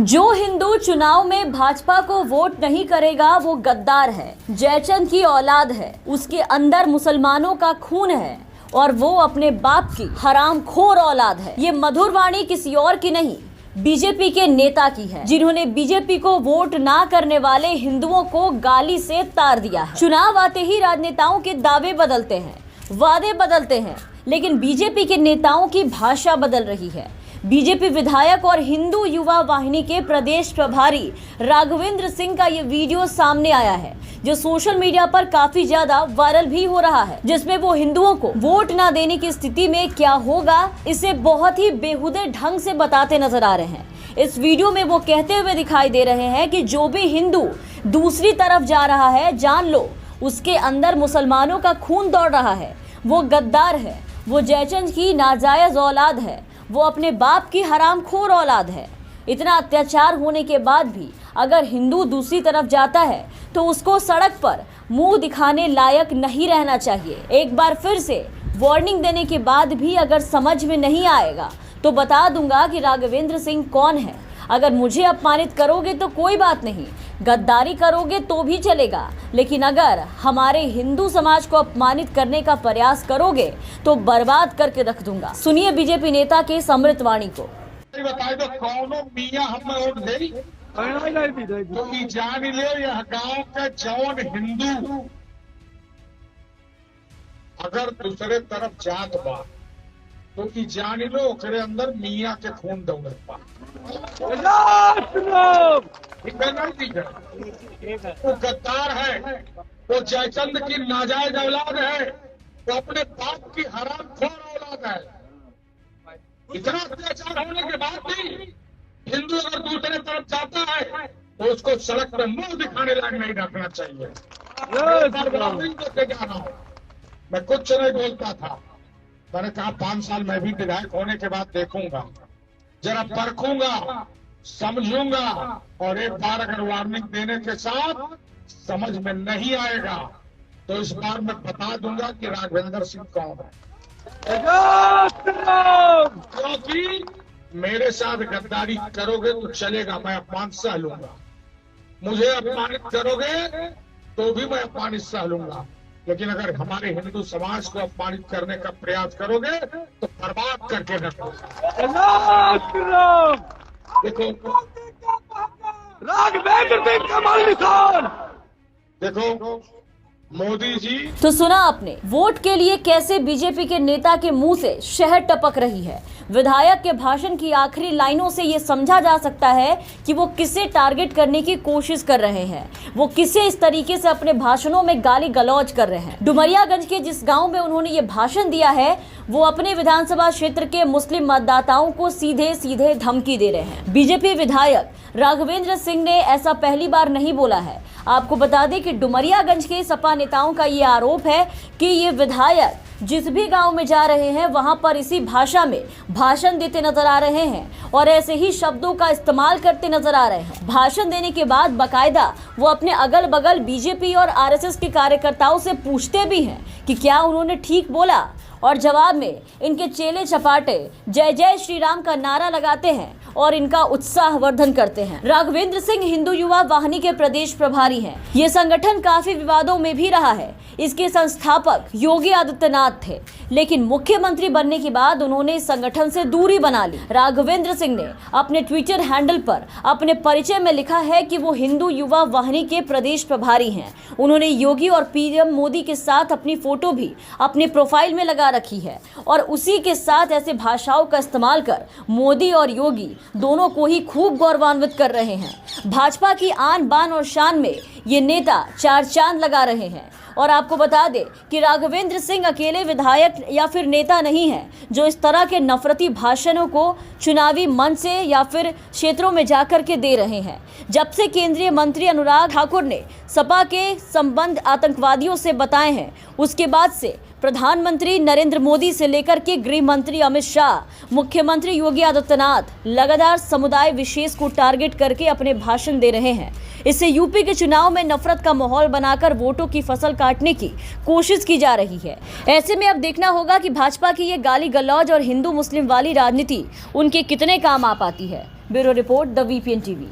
जो हिंदू चुनाव में भाजपा को वोट नहीं करेगा वो गद्दार है, जयचंद की औलाद है, उसके अंदर मुसलमानों का खून है और वो अपने बाप की हरामखोर औलाद है। ये मधुर वाणी किसी और की नहीं, बीजेपी के नेता की है, जिन्होंने बीजेपी को वोट ना करने वाले हिंदुओं को गाली से तार दिया है। चुनाव आते ही राजनेताओं के दावे बदलते हैं, वादे बदलते हैं, लेकिन बीजेपी के नेताओं की भाषा बदल रही है। बीजेपी विधायक और हिंदू युवा वाहिनी के प्रदेश प्रभारी राघवेंद्र सिंह का ये वीडियो सामने आया है, जो सोशल मीडिया पर काफी ज्यादा वायरल भी हो रहा है, जिसमें वो हिंदुओं को वोट ना देने की स्थिति में क्या होगा इसे बहुत ही बेहुदे ढंग से बताते नजर आ रहे हैं। इस वीडियो में वो कहते हुए दिखाई दे रहे हैं कि जो भी हिंदू दूसरी तरफ जा रहा है, जान लो उसके अंदर मुसलमानों का खून दौड़ रहा है, वो गद्दार है, वो जयचंद की नाजायज औलाद है, वो अपने बाप की हरामखोर औलाद है। इतना अत्याचार होने के बाद भी अगर हिंदू दूसरी तरफ जाता है तो उसको सड़क पर मुंह दिखाने लायक नहीं रहना चाहिए। एक बार फिर से वार्निंग देने के बाद भी अगर समझ में नहीं आएगा तो बता दूंगा कि राघवेंद्र सिंह कौन है। अगर मुझे अपमानित करोगे तो कोई बात नहीं, गद्दारी करोगे तो भी चलेगा, लेकिन अगर हमारे हिंदू समाज को अपमानित करने का प्रयास करोगे तो बर्बाद करके रख दूंगा। सुनिए बीजेपी नेता के समृत वाणी को। बताए तो कौनो मियाँ हमें वोट दे तो ई जान ले यह गांव के जौन हिंदू अगर दूसरे तरफ जात बा तो ई जान लो ओकरे अंदर मियाँ के खून दौड़त बा। वो गद्दार है, वो जयचंद की नाजायज औलाद है, वो अपने बाप की हरामखोर औलाद है। इतना अत्याचार होने के बाद भी हिंदू अगर दूसरे तरफ जाता है तो उसको सड़क पर मुंह दिखाने लायक नहीं रखना चाहिए। मैं कुछ नहीं बोलता था, मैंने कहा 5 साल मैं भी विधायक होने के बाद देखूंगा, जरा परखूंगा, समझूंगा, और एक बार अगर वार्निंग देने के साथ समझ में नहीं आएगा तो इस बार मैं बता दूंगा कि राघवेंद्र सिंह कौन है। क्योंकि मेरे साथ गद्दारी करोगे तो चलेगा, मैं अपमान सह लूंगा। मुझे अपमानित करोगे तो भी मैं अपमानित सह लूंगा, लेकिन अगर हमारे हिंदू समाज को अपमानित करने का प्रयास करोगे तो बर्बाद करके रखोगे। देखो राघवेंद्र सिंह कमल निशान, देखो मोदी जी। तो सुना आपने वोट के लिए कैसे बीजेपी के नेता के मुंह से शहद टपक रही है। विधायक के भाषण की आखिरी लाइनों से ये समझा जा सकता है कि वो किसे टारगेट करने की कोशिश कर रहे हैं, वो किसे इस तरीके से अपने भाषणों में गाली गलौज कर रहे हैं। डुमरियागंज के जिस गांव में उन्होंने ये भाषण दिया है वो अपने विधानसभा क्षेत्र के मुस्लिम मतदाताओं को सीधे सीधे धमकी दे रहे हैं। बीजेपी विधायक राघवेंद्र सिंह ने ऐसा पहली बार नहीं बोला है। आपको बता दें कि डुमरियागंज के सपा नेताओं का ये आरोप है कि ये विधायक जिस भी गांव में जा रहे हैं वहां पर इसी भाषा में भाषण देते नजर आ रहे हैं और ऐसे ही शब्दों का इस्तेमाल करते नजर आ रहे हैं। भाषण देने के बाद बाकायदा वो अपने अगल बगल बीजेपी और आरएसएस के कार्यकर्ताओं से पूछते भी हैं कि क्या उन्होंने ठीक बोला, और जवाब में इनके चेले चपाटे जय जय श्री राम का नारा लगाते हैं और इनका उत्साहवर्धन करते हैं। राघवेंद्र सिंह हिंदू युवा वाहिनी के प्रदेश प्रभारी हैं। ये संगठन काफी विवादों में भी रहा है। इसके संस्थापक योगी आदित्यनाथ थे, लेकिन मुख्यमंत्री बनने के बाद उन्होंने इस संगठन से दूरी बना ली। राघवेंद्र सिंह ने अपने ट्विटर हैंडल पर अपने परिचय में लिखा है कि वो हिंदू युवा वाहिनी के प्रदेश प्रभारी हैं। उन्होंने योगी और पीएम मोदी के साथ अपनी फोटो भी अपने प्रोफाइल में लगा रखी है और उसी के साथ ऐसे भाषाओं का इस्तेमाल कर मोदी और योगी दोनों को ही खूब गौरवान्वित कर रहे हैं। भाजपा की आन बान और शान में ये नेता 4 चांद लगा रहे हैं। और आपको बता दें कि राघवेंद्र सिंह अकेले विधायक या फिर नेता नहीं है जो इस तरह के नफरती भाषणों को चुनावी मंच से या फिर क्षेत्रों में जाकर के दे रहे हैं। जब से केंद्रीय मंत्री अनुराग ठाकुर ने सपा के संबंध आतंकवादियों से बताए हैं, उसके बाद से प्रधानमंत्री नरेंद्र मोदी से लेकर के गृह मंत्री अमित शाह, मुख्यमंत्री योगी आदित्यनाथ लगातार समुदाय विशेष को टारगेट करके अपने भाषण दे रहे हैं। इससे यूपी के चुनाव में नफरत का माहौल बनाकर वोटों की फसल काटने की कोशिश की जा रही है। ऐसे में अब देखना होगा कि भाजपा की ये गाली गलौज और हिंदू मुस्लिम वाली राजनीति उनके कितने काम आ पाती है। Bureau report, the VPN TV.